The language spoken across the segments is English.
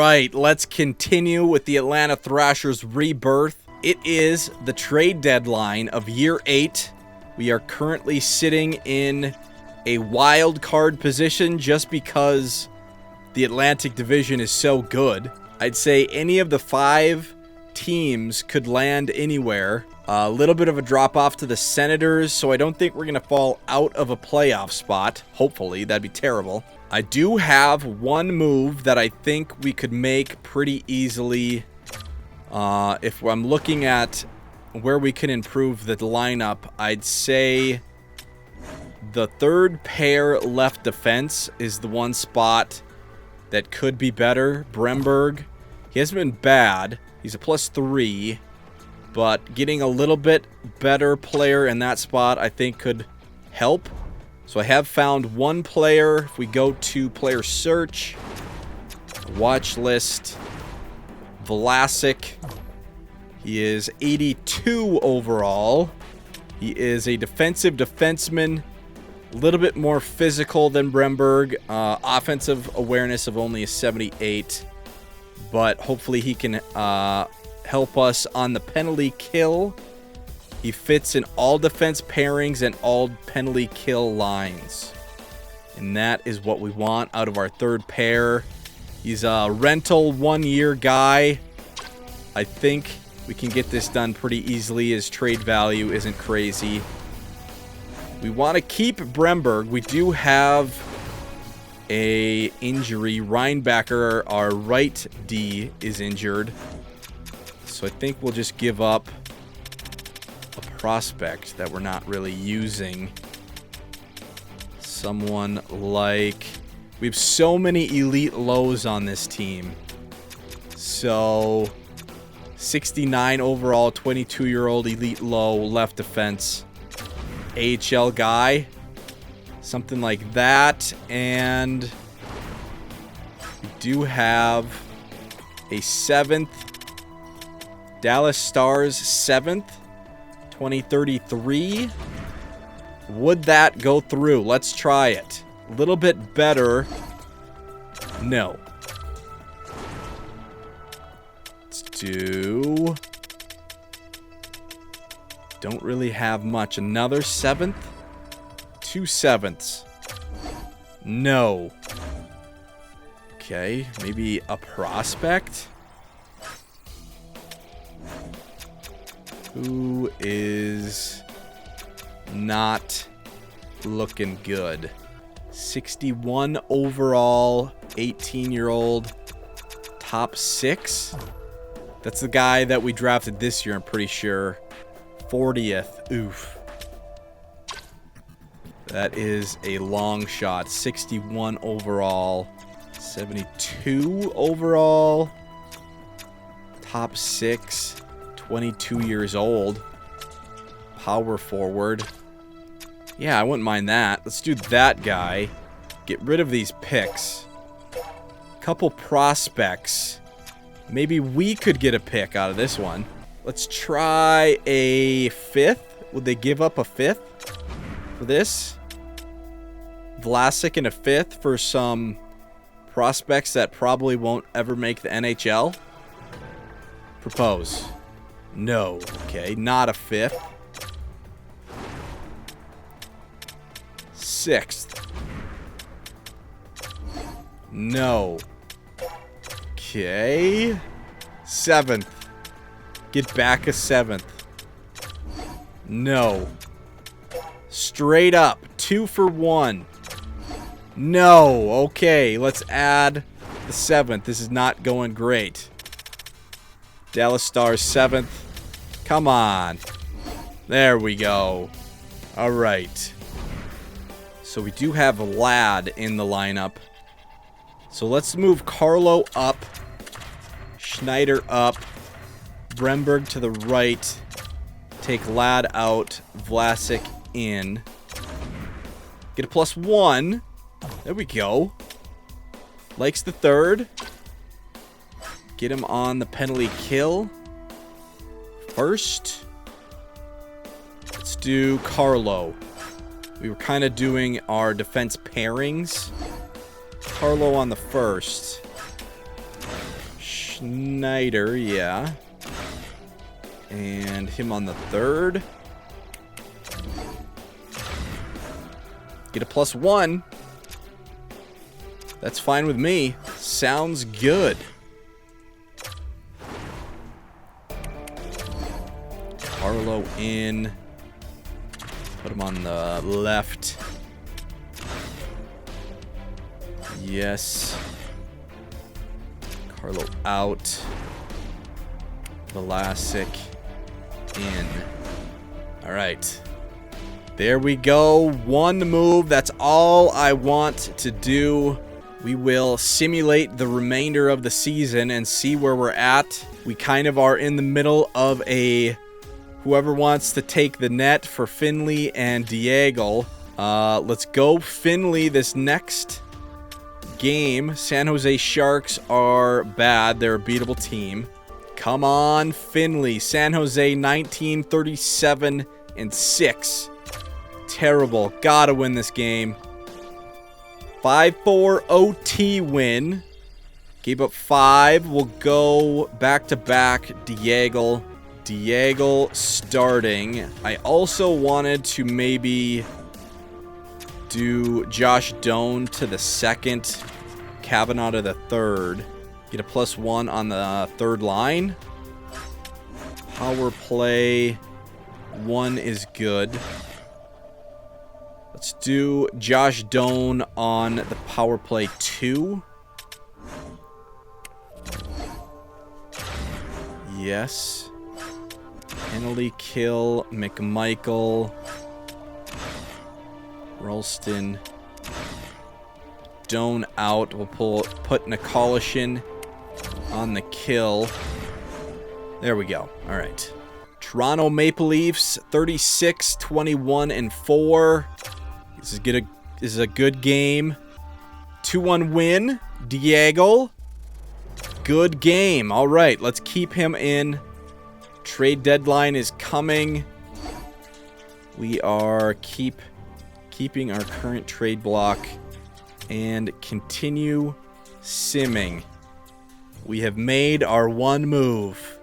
right, let's continue with the Atlanta Thrashers Rebirth. It is the trade deadline of Year 8. We are currently sitting in a wild card position just because the Atlantic Division is so good. I'd say any of the 5 teams could land anywhere. A little bit of a drop off to the Senators, so I don't think we're going to fall out of a playoff spot. Hopefully, that'd be terrible. I do have one move that I think we could make pretty easily. If I'm looking at where we can improve the lineup, I'd say the third pair left defense is the one spot that could be better. Bremberg, he hasn't been bad. He's a +3, but getting a little bit better player in that spot I think could help. So I have found one player. If we go to player search, watch list, Vlasic. He is 82 overall. He is a defensive defenseman, a little bit more physical than Bremberg. Offensive awareness of only a 78, but hopefully he can help us on the penalty kill. He fits in all defense pairings and all penalty kill lines. And that is what we want out of our third pair. He's a rental 1-year guy. I think we can get this done pretty easily. His trade value isn't crazy. We want to keep Bremberg. We do have a injury. Reinbacher, our right D, is injured. So I think we'll just give up a prospect that we're not really using. Someone like... We have so many elite lows on this team. So 69 overall, 22-year-old elite low, left defense. AHL guy. Something like that. And we do have a 7th. Dallas Stars 7th. 2033. Would that go through? Let's try it. A little bit better. No. Let's do... Don't really have much. Another 7th? 2 7ths. No. Okay, maybe a prospect? Who is not looking good? 61 overall, 18-year-old, top 6. That's the guy that we drafted this year, I'm pretty sure. 40th. Oof. That is a long shot. 61 overall, 72 overall, top 6, 22 years old, power forward. Yeah, I wouldn't mind that. Let's do that guy. Get rid of these picks. Couple prospects. Maybe we could get a pick out of this one. Let's try a 5th. Would they give up a 5th for this? Vlasic and a 5th for some prospects that probably won't ever make the NHL? Propose. No. Okay, not a 5th. 6th. No. Okay. 7th. Get back a 7th. No. Straight up. 2 for 1. No. Okay, let's add the 7th. This is not going great. Dallas Stars 7th. Come on. There we go. All right. So we do have Ladd in the lineup. So let's move Carlo up. Schneider up. Bremberg to the right. Take Ladd out. Vlasic in. Get a +1. There we go. Likes the 3rd. Get him on the penalty kill. First. Let's do Carlo. We were kind of doing our defense pairings. Carlo on the first. Schneider, yeah. And him on the third. Get a +1. That's fine with me. Sounds good. Carlo in. Put him on the left. Yes. Carlo out. Velasic in. All right. There we go. One move. That's all I want to do. We will simulate the remainder of the season and see where we're at. We kind of are in the middle of a whoever wants to take the net for Finley and Diego. Let's go Finley this next game. San Jose Sharks are bad. They're a beatable team. Come on, Finley. San Jose 19-37-6. Terrible. Gotta win this game. 5-4 OT win. Gave up 5. We'll go back-to-back Diego. Diego starting. I also wanted to maybe do Josh Doan to the second, Kavanaugh to the third. Get a +1 on the third line. Power play 1 is good. Let's do Josh Doan on the power play 2. Yes. Penalty kill, McMichael, Ralston, Doan out. We'll put Nikolashin on the kill. There we go. All right. Toronto Maple Leafs 36-21-4. This is a good game. 2-1 win. Diego. Good game. All right, let's keep him in. Trade deadline is coming. We are keeping our current trade block and continue simming. We have made our one move.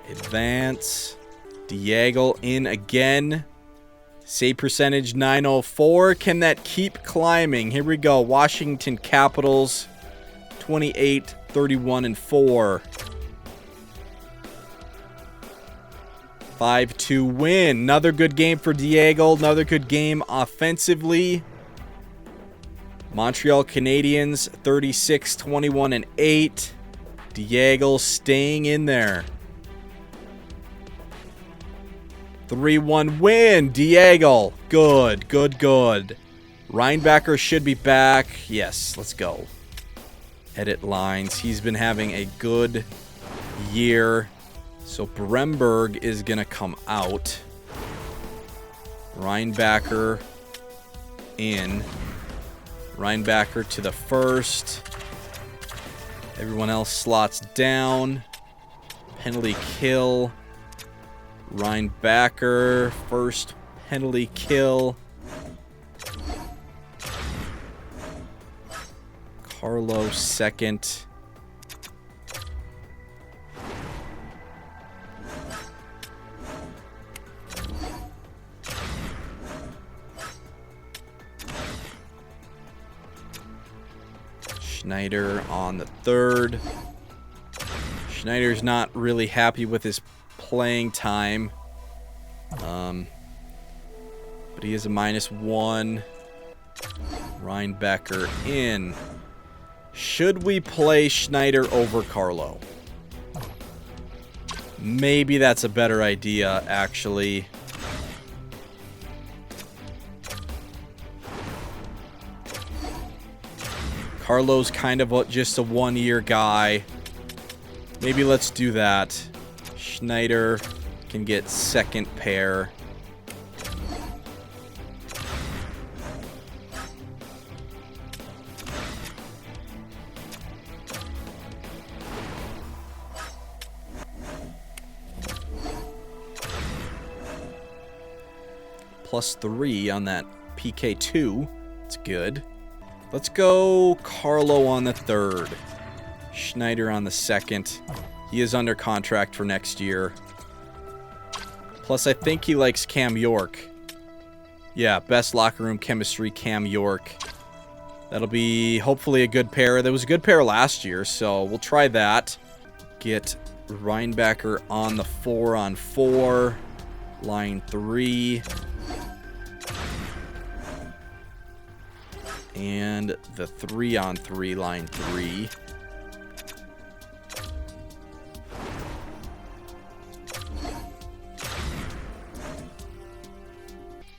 Advance. Diego in again. Save percentage 904. Can that keep climbing? Here we go. Washington Capitals 28-31-4. 5-2 win. Another good game for Diego. Another good game offensively. Montreal Canadiens 36-21-8. Diego staying in there. 3-1 win. Diego. Good. Reinbacher should be back. Yes, let's go. Edit lines. He's been having a good year. So Bremberg is going to come out. Reinbacher in. Reinbacher to the first. Everyone else slots down. Penalty kill. Reinbacher, first penalty kill. Carlo, second. Schneider on the third. Schneider's not really happy with his playing time. But he is a -1. Reinbacher in. Should we play Schneider over Carlo? Maybe that's a better idea, actually. Carlo's kind of just a one-year guy. Maybe let's do that. Schneider can get second pair. +3 on that PK2. It's good. Let's go Carlo on the 3rd. Schneider on the 2nd. He is under contract for next year. Plus, I think he likes Cam York. Yeah, best locker room chemistry, Cam York. That'll be hopefully a good pair. That was a good pair last year, so we'll try that. Get Reinbacher on the 4-on-4. Line 3. And the 3-on-3, line 3.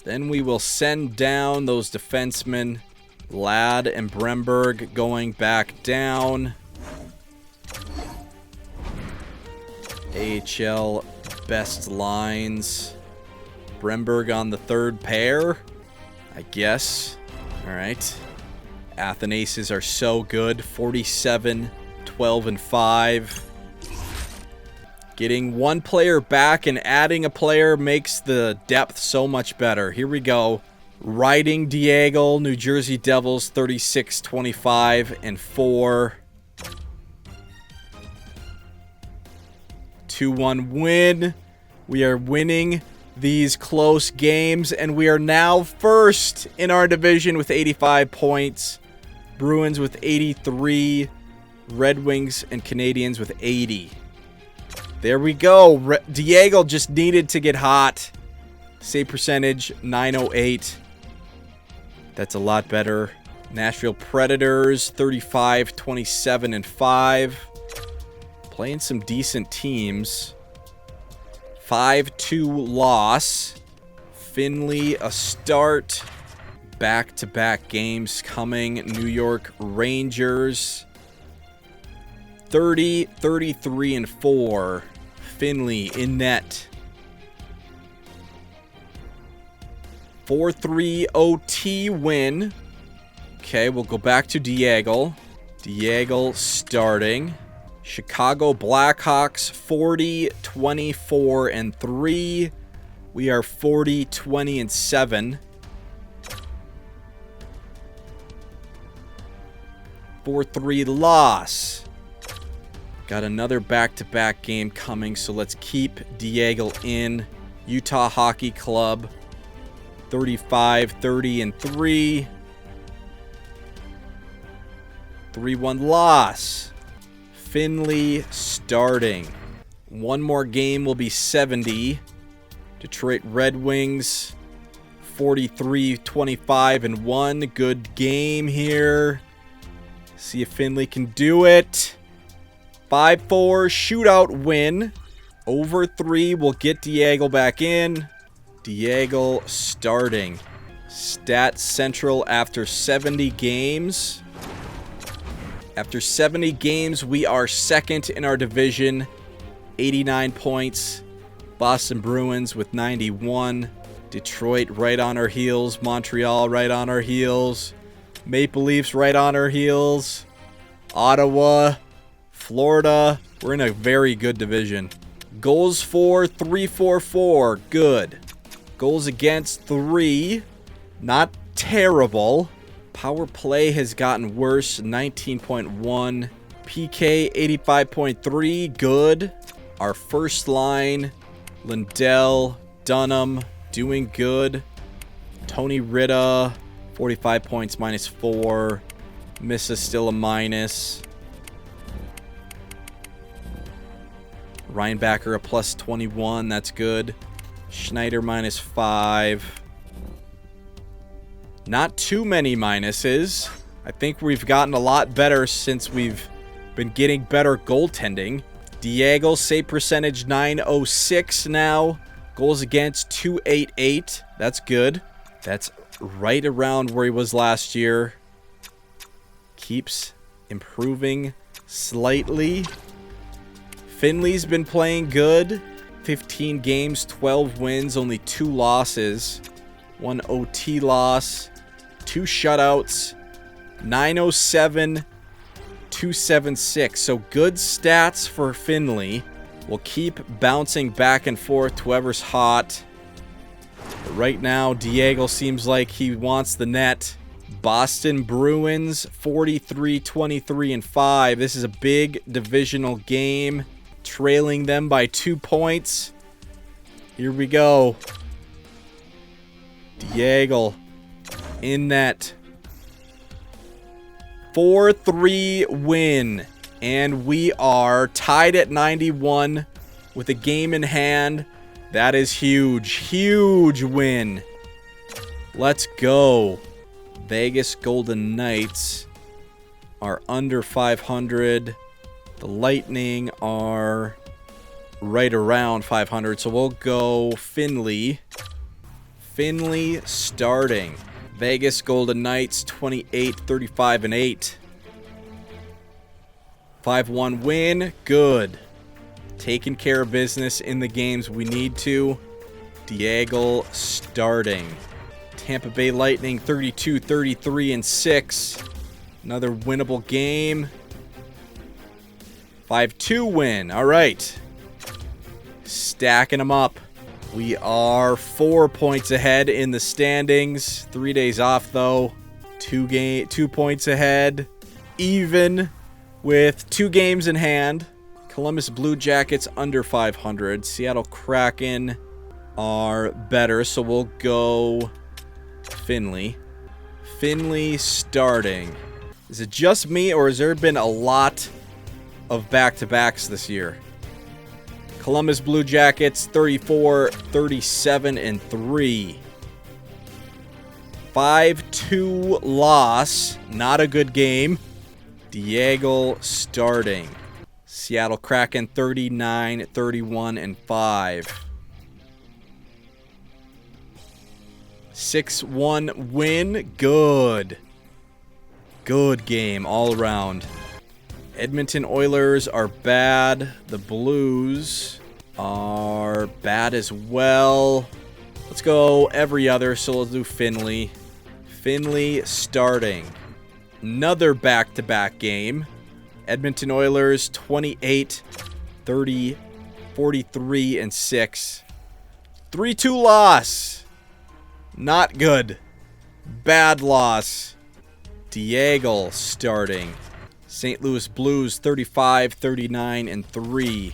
Then we will send down those defensemen. Ladd and Bremberg going back down. AHL best lines. Bremberg on the 3rd pair, I guess. All right. Athanases are so good. 47, 12, and 5. Getting one player back and adding a player makes the depth so much better. Here we go. Riding Diego, New Jersey Devils, 36, 25, and 4. 2-1 win. We are winning these close games, and we are now first in our division with 85 points. Bruins with 83. Red Wings and Canadians with 80. There we go. Diego just needed to get hot. Save percentage, 908. That's a lot better. Nashville Predators, 35, 27, and 5. Playing some decent teams. 5-2 loss. Finley, a start. Back-to-back games coming. New York Rangers. 30, 33, and 4. Finley in net. 4-3 OT win. Okay, we'll go back to Diego. Diego starting. Chicago Blackhawks 40, 24, and 3. We are 40, 20, and 7. 4-3 loss. Got another back-to-back game coming, so let's keep Diego in. Utah Hockey Club 35, 30, and 3. 3-1 loss. Finley starting. One more game will be 70. Detroit Red Wings 43, 25, and 1. Good game here. See if Finley can do it. 5-4 shootout win. Over 3 will get Diego back in. Diego starting. Stats Central after 70 games. After 70 games, we are second in our division. 89 points. Boston Bruins with 91. Detroit right on our heels. Montreal right on our heels. Maple Leafs right on our heels. Ottawa. Florida. We're in a very good division. Goals for 3-4-4. Good. Goals against 3. Not terrible. Power play has gotten worse. 19.1. PK 85.3. Good. Our first line. Lindell. Dunham. Doing good. Tony Ritta. 45 points minus 4. Missa still a minus. Reinbacher a plus 21. That's good. Schneider minus 5. Not too many minuses. I think we've gotten a lot better since we've been getting better goaltending. Diego, save percentage 906 now. Goals against 288. That's good. That's right around where he was last year. Keeps improving slightly. Finley's been playing good. 15 games, 12 wins, only 2 losses. 1 OT loss. 2 shutouts. 907, 276. So good stats for Finley. We'll keep bouncing back and forth to whoever's hot. But right now, Diego seems like he wants the net Boston Bruins 43-23-5. This is a big divisional game, trailing them by 2 points. Here we go. Diego in net. 4-3 win. And we are tied at 91 with a game in hand. That is huge. Huge win. Let's go. Vegas Golden Knights are under 500. The Lightning are right around 500. So we'll go Finley. Finley starting. Vegas Golden Knights 28-35-8. 5-1 win. Good. Taking care of business in the games we need to. Diego starting. Tampa Bay Lightning 32-33-6. Another winnable game. 5-2 win. All right. Stacking them up. We are 4 points ahead in the standings. 3 days off, though. 2 points ahead. Even with 2 games in hand. Columbus Blue Jackets under 500. Seattle Kraken are better, so we'll go Finley. Finley starting. Is it just me, or has there been a lot of back-to-backs this year? Columbus Blue Jackets 34-37-3. 5-2 loss. Not a good game. Diego starting. Seattle Kraken 39-31-5. 6-1 win. Good. Good game all around. Edmonton Oilers are bad. The Blues are bad as well. Let's go every other, so we'll do Finley. Finley starting. Another back-to-back game. Edmonton Oilers 28-30-43-6. 3-2 loss. Not good. Bad loss. Diego starting. St. Louis Blues 35-39-3.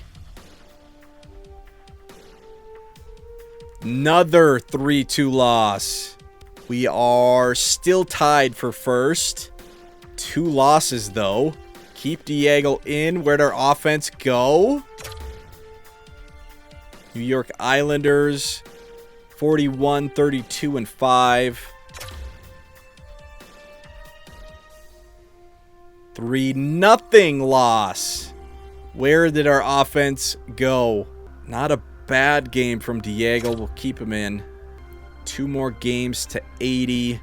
Another 3-2 loss. We are still tied for first. 2 losses, though. Keep Diego in. Where'd our offense go? New York Islanders 41-32-5. 3-0 loss. Where did our offense go? Not a bad game from Diego. We'll keep him in. 2 more games to 80.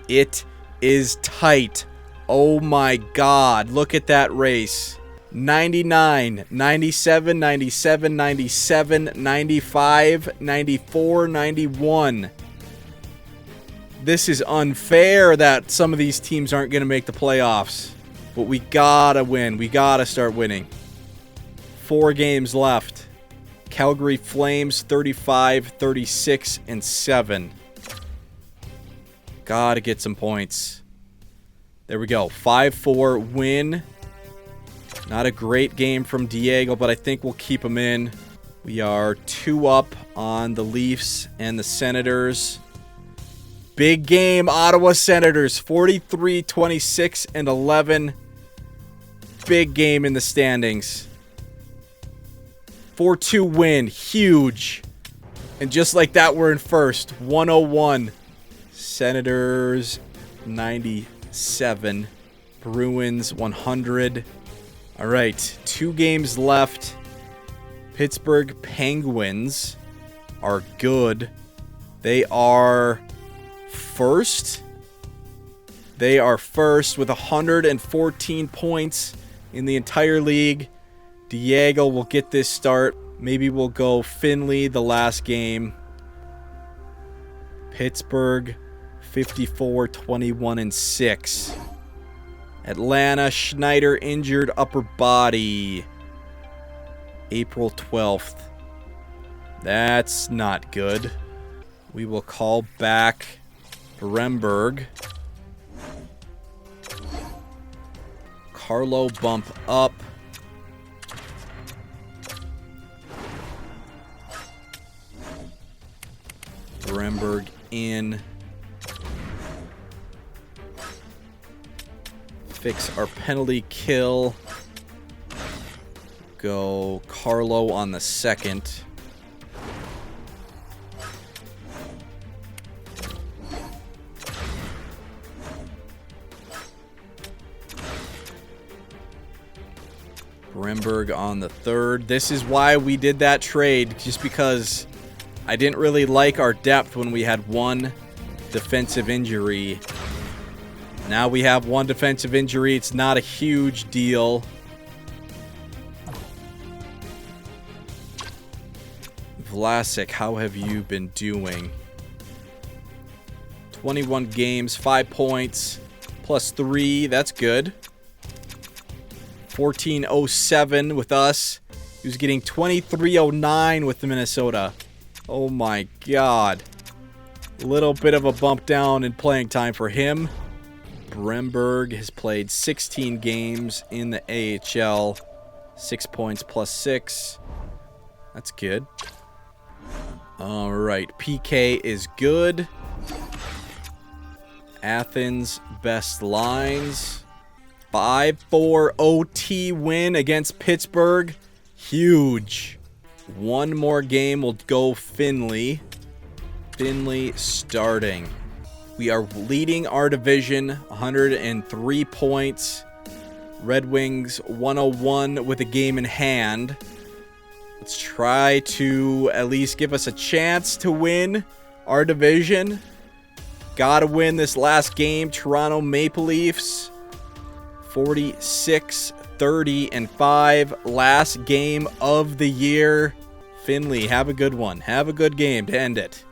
It is tight. Oh my God. Look at that race. 99, 97, 97, 97, 95, 94, 91. This is unfair that some of these teams aren't going to make the playoffs. But we gotta win. We gotta start winning. 4 games left. Calgary Flames 35-36-7. Gotta get some points. There we go. 5-4 win. Not a great game from Diego, but I think we'll keep him in. We are 2 up on the Leafs and the Senators. Big game, Ottawa Senators. 43-26-11. Big game in the standings. 4-2 win. Huge. And just like that, we're in first. 101. Senators 97. Bruins 100. All right. 2 games left. Pittsburgh Penguins are good. They are first. They are first with 114 points in the entire league. Diego will get this start. Maybe we'll go Finley the last game. Pittsburgh 54-21-6. Atlanta, Schneider injured upper body. April 12th. That's not good. We will call back Bremberg. Carlo bump up. Bremberg in. Fix our penalty kill. Go Carlo on the second. Bremberg on the third. This is why we did that trade, just because I didn't really like our depth when we had one defensive injury. Now we have one defensive injury. It's not a huge deal. Vlasic, how have you been doing? 21 games, 5 points, plus 3. That's good. 1407 with us. He was getting 2309 with the Minnesota. Oh my god. A little bit of a bump down in playing time for him. Bremberg has played 16 games in the AHL. 6 points plus 6. That's good. Alright, PK is good. Athens, best lines. 5-4 OT win against Pittsburgh. Huge. One more game will go Finley. Finley starting. We are leading our division, 103 points. Red Wings 101 with a game in hand. Let's try to at least give us a chance to win our division. Gotta win this last game. Toronto Maple Leafs 46-30-5. Last game of the year. Finley, have a good one. Have a good game to end it.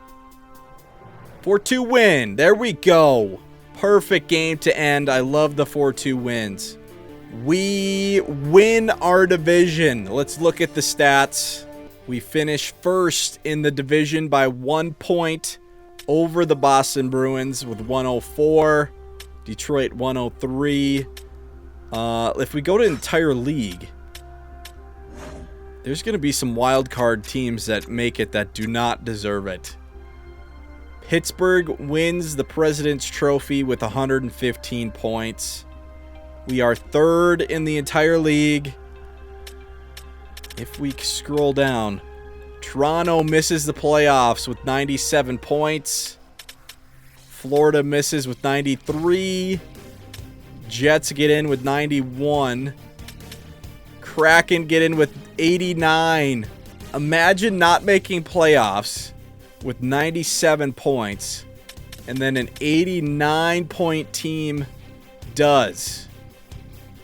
4-2 win. There we go. Perfect game to end. I love the 4-2 wins. We win our division. Let's look at the stats. We finish first in the division by 1 point over the Boston Bruins with 104. Detroit 103. If we go to entire league, there's going to be some wild card teams that make it that do not deserve it. Pittsburgh wins the President's Trophy with 115 points. We are third in the entire league. If we scroll down, Toronto misses the playoffs with 97 points. Florida misses with 93. Jets get in with 91. Kraken get in with 89. Imagine not making playoffs with 97 points, and then an 89-point team does.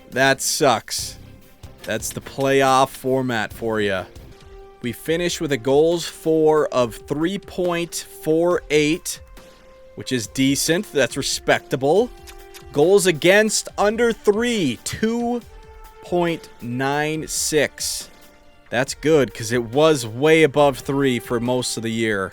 That sucks. That's the playoff format for you. We finish with a goals for of 3.48, which is decent. That's respectable. Goals against under 3, 2.96. That's good because it was way above 3 for most of the year.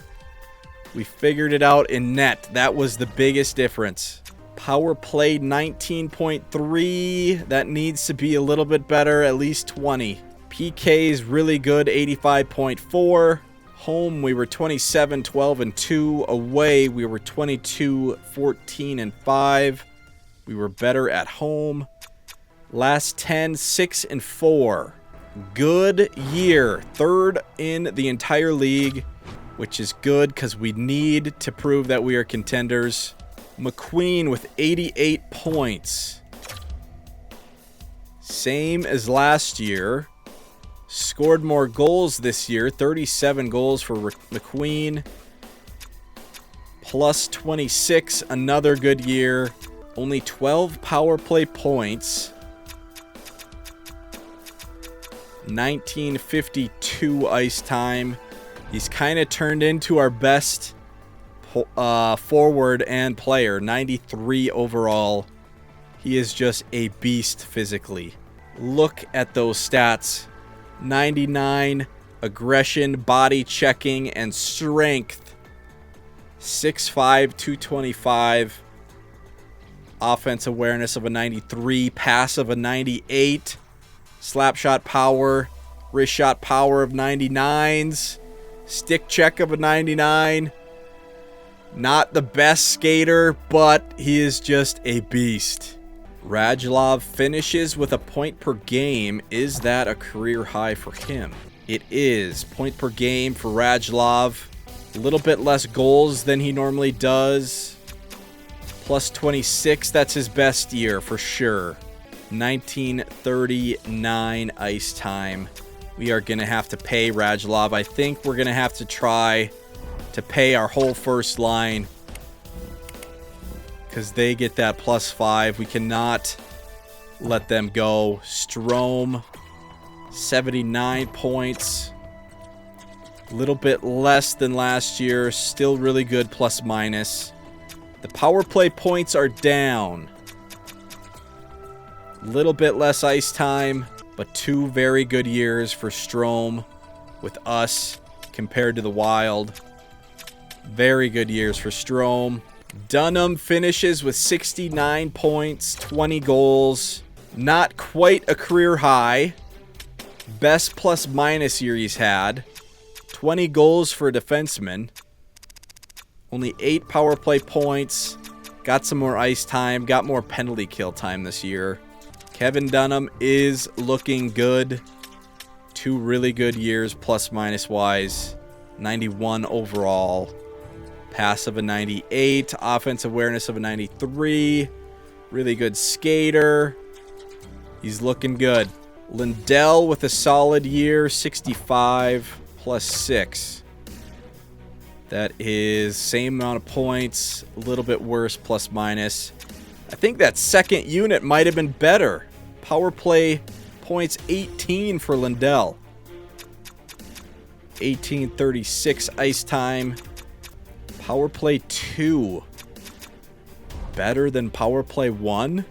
We figured it out in net. That was the biggest difference. Power play 19.3. That needs to be a little bit better, at least 20. PK is really good, 85.4. Home, we were 27-12-2. Away, we were 22-14-5. We were better at home. Last 10, 6-4. Good year. Third in the entire league, which is good because we need to prove that we are contenders. McQueen with 88 points. Same as last year. Scored more goals this year. 37 goals for McQueen. Plus 26. Another good year. Only 12 power play points. 1952 ice time. He's kind of turned into our best forward and player. 93 overall. He is just a beast physically. Look at those stats. 99 aggression, body checking, and strength. 6'5", 225. offense awareness of a 93, pass of a 98, slap shot power, wrist shot power of 99s, stick check of a 99. Not the best skater, but he is just a beast. Radulov finishes with a point per game. Is that a career high for him? It is. Point per game for Radulov. A little bit less goals than he normally does. Plus 26, that's his best year for sure. 1939 ice time. We are going to have to pay Radulov. I think we're going to have to try to pay our whole first line because they get that +5. We cannot let them go. Strome, 79 points. A little bit less than last year. Still really good ±. The power play points are down. A little bit less ice time, but 2 very good years for Strome with us compared to the Wild. Very good years for Strome. Dunham finishes with 69 points, 20 goals. Not quite a career high. Best ± year he's had. 20 goals for a defenseman. Only 8 power play points. Got some more ice time. Got more penalty kill time this year. Kevin Dunham is looking good. 2 really good years ± wise. 91 overall. Pass of a 98. Offense awareness of a 93. Really good skater. He's looking good. Lindell with a solid year. 65 +6. That is same amount of points. A little bit worse ±. I think that second unit might have been better. Power play points 18 for Lindell. 1836 ice time. Power play 2. Better than power play 1.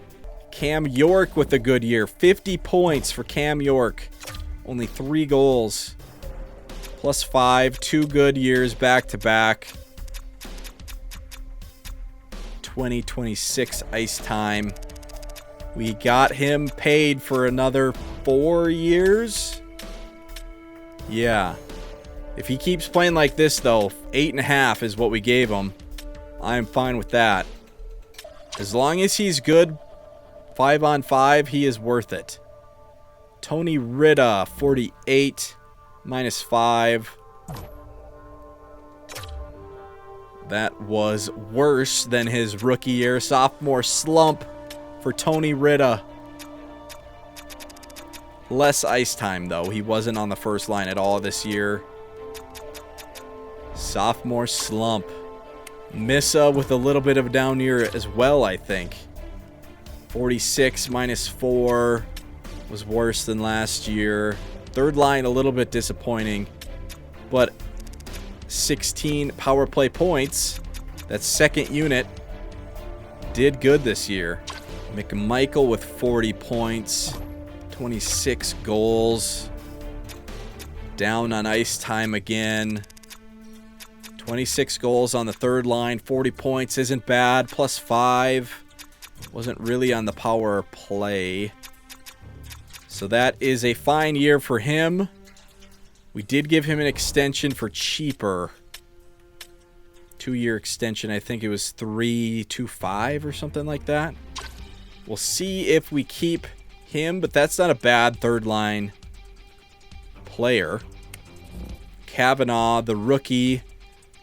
Cam York with a good year. 50 points for Cam York. Only 3 goals. +5. 2 good years back to back. 2026 ice time. We got him paid for another 4 years. Yeah. If he keeps playing like this, though, 8.5 is what we gave him. I'm fine with that. As long as he's good 5-on-5, he is worth it. Tony Ritta, 48, -5. That was worse than his rookie year. Sophomore slump for Tony Ritta. Less ice time, though. He wasn't on the first line at all this year. Sophomore slump. Missa with a little bit of a down year as well, I think. 46 -4 was worse than last year. Third line a little bit disappointing, but 16 power play points. That second unit did good this year. McMichael with 40 points, 26 goals. Down on ice time again. 26 goals on the third line, 40 points isn't bad. +5. Wasn't really on the power play. So that is a fine year for him. We did give him an extension for cheaper. 2-year extension. I think it was $325 or something like that. We'll see if we keep him, but that's not a bad third line player. Kavanaugh, the rookie,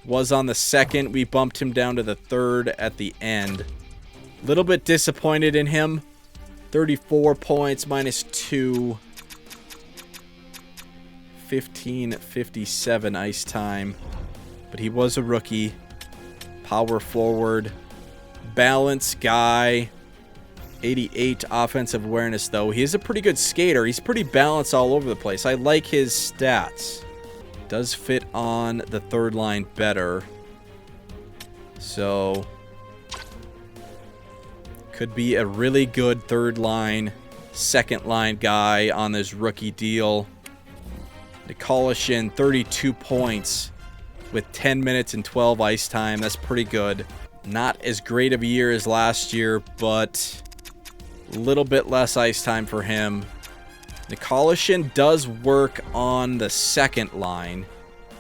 was on the second. We bumped him down to the third at the end. Little bit disappointed in him. 34 points -2. 1557 ice time. But he was a rookie. Power forward. Balance guy. 88 offensive awareness, though. He is a pretty good skater. He's pretty balanced all over the place. I like his stats. Does fit on the third line better. So could be a really good third line, second line guy on this rookie deal. Nikolashin, 32 points with 10 minutes and 12 ice time. That's pretty good. Not as great of a year as last year, but a little bit less ice time for him. Nikolishin does work on the second line.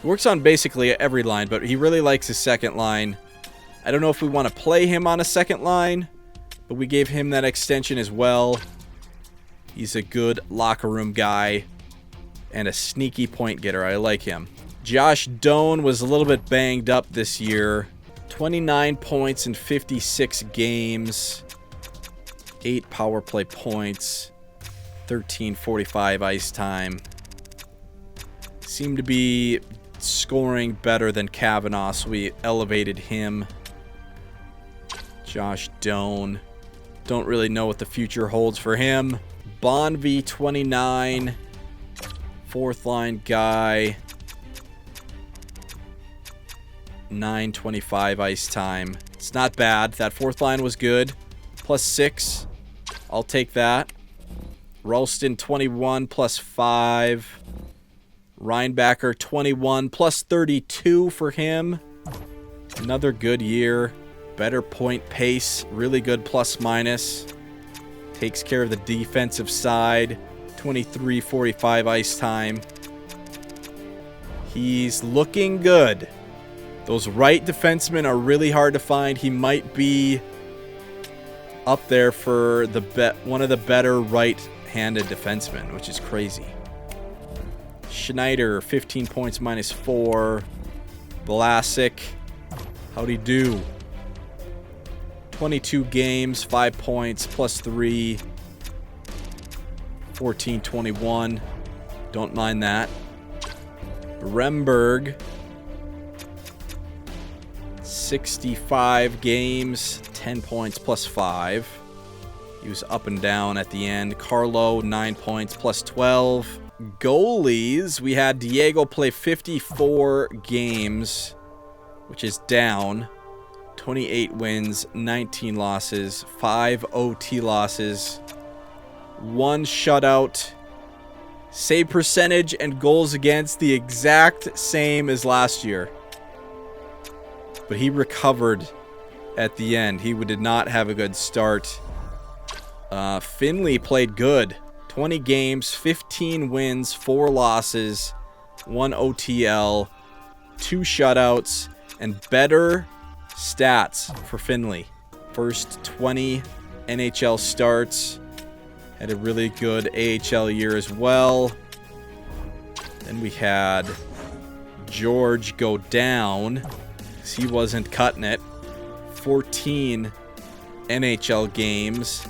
He works on basically every line, but he really likes his second line. I don't know if we want to play him on a second line, but we gave him that extension as well. He's a good locker room guy and a sneaky point getter. I like him. Josh Doan was a little bit banged up this year. 29 points in 56 games. 8 power play points. 13:45 ice time. Seemed to be scoring better than Kavanaugh, so we elevated him. Josh Doan. Don't really know what the future holds for him. Bonvie, 29. Fourth line guy. 9:25 ice time. It's not bad. That fourth line was good. +6. I'll take that. Ralston, 21 +5. Reinbacher, 21 +32 for him. Another good year. Better point pace. Really good +-. Takes care of the defensive side. 23:45 ice time. He's looking good. Those right defensemen are really hard to find. He might be up there for one of the better right-handed defensemen, which is crazy. Schneider, 15 points -4. Vlasic, how'd he do? 22 games, 5 points, +3. 14-21. Don't mind that. Remberg, 65 games, 10 points, +5. He was up and down at the end. Carlo, 9 points, +12. Goalies, we had Diego play 54 games, which is down. 28 wins, 19 losses, 5 OT losses, 1 shutout. Save percentage and goals against the exact same as last year. But he recovered at the end. He did not have a good start. Finley played good. 20 games, 15 wins, 4 losses, 1 OTL, 2 shutouts, and better stats for Finley. First 20 NHL starts. Had a really good AHL year as well. Then we had George go down. He wasn't cutting it. 14 NHL games.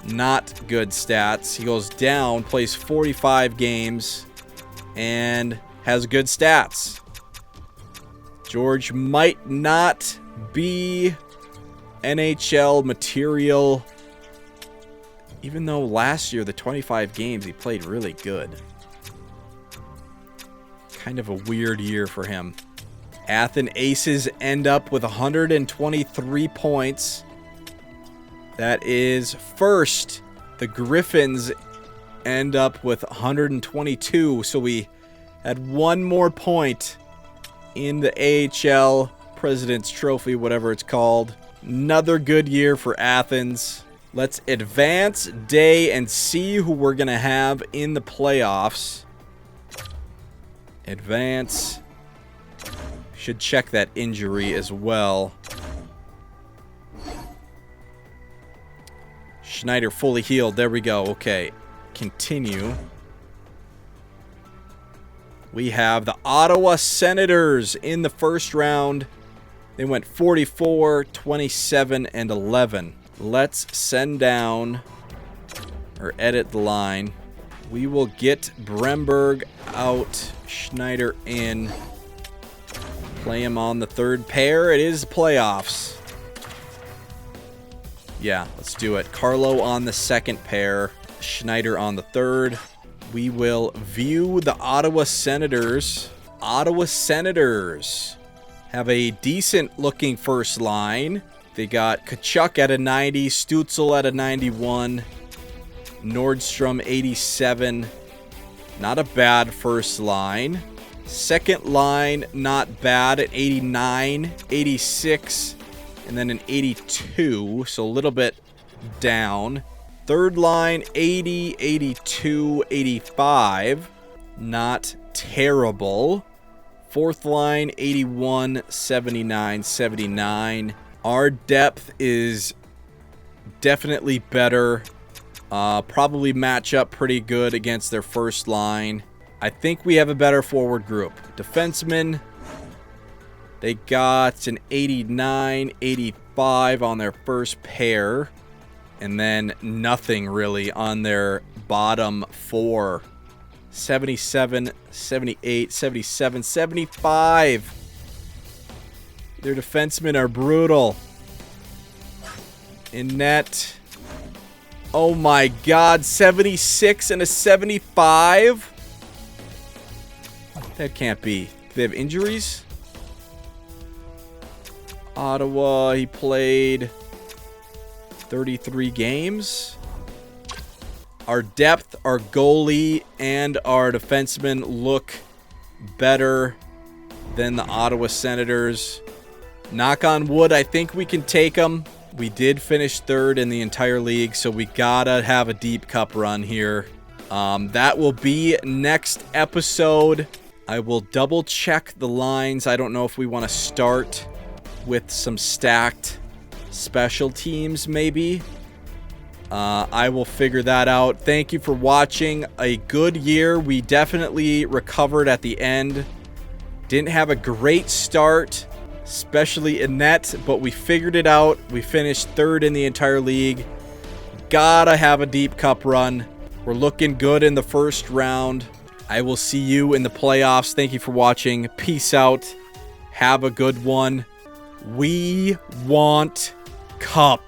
Not good stats. He goes down, plays 45 games, and has good stats. George might not be NHL material, even though last year, the 25 games, he played really good. Kind of a weird year for him. Athens Aces end up with 123 points. That is first. The Griffins end up with 122. So we had 1 more point in the AHL President's Trophy, whatever it's called. Another good year for Athens. Let's advance day and see who we're going to have in the playoffs. Advance. Should check that injury as well. Schneider fully healed. There we go. Okay. Continue. We have the Ottawa Senators in the first round. They went 44, 27, and 11. Let's send down or edit the line. We will get Bremberg out, Schneider in. Play him on the third pair. It is playoffs. Yeah, let's do it. Carlo on the second pair, Schneider on the third. We will view the Ottawa Senators. Ottawa Senators have a decent looking first line. They got Kachuk at a 90, Stutzel at a 91, Nordstrom 87. Not a bad first line. Second line, not bad at 89, 86, and then an 82, so a little bit down. Third line, 80, 82, 85. Not terrible. Fourth line, 81, 79, 79. Our depth is definitely better. Probably match up pretty good against their first line. I think we have a better forward group. Defensemen, they got an 89, 85 on their first pair. And then nothing really on their bottom four. 77, 78, 77, 75. Their defensemen are brutal. In net. Oh my god, 76 and a 75? That can't be. Do they have injuries? Ottawa, he played 33 games. Our depth, our goalie, and our defensemen look better than the Ottawa Senators. Knock on wood, I think we can take them. We did finish third in the entire league, so we gotta have a deep cup run here. That will be next episode. I will double check the lines. I don't know if we want to start with some stacked special teams, maybe. I will figure that out. Thank you for watching. A good year. We definitely recovered at the end. Didn't have a great start, especially in net, but we figured it out. We finished third in the entire league. Gotta have a deep cup run. We're looking good in the first round. I will see you in the playoffs. Thank you for watching. Peace out. Have a good one. We want cup.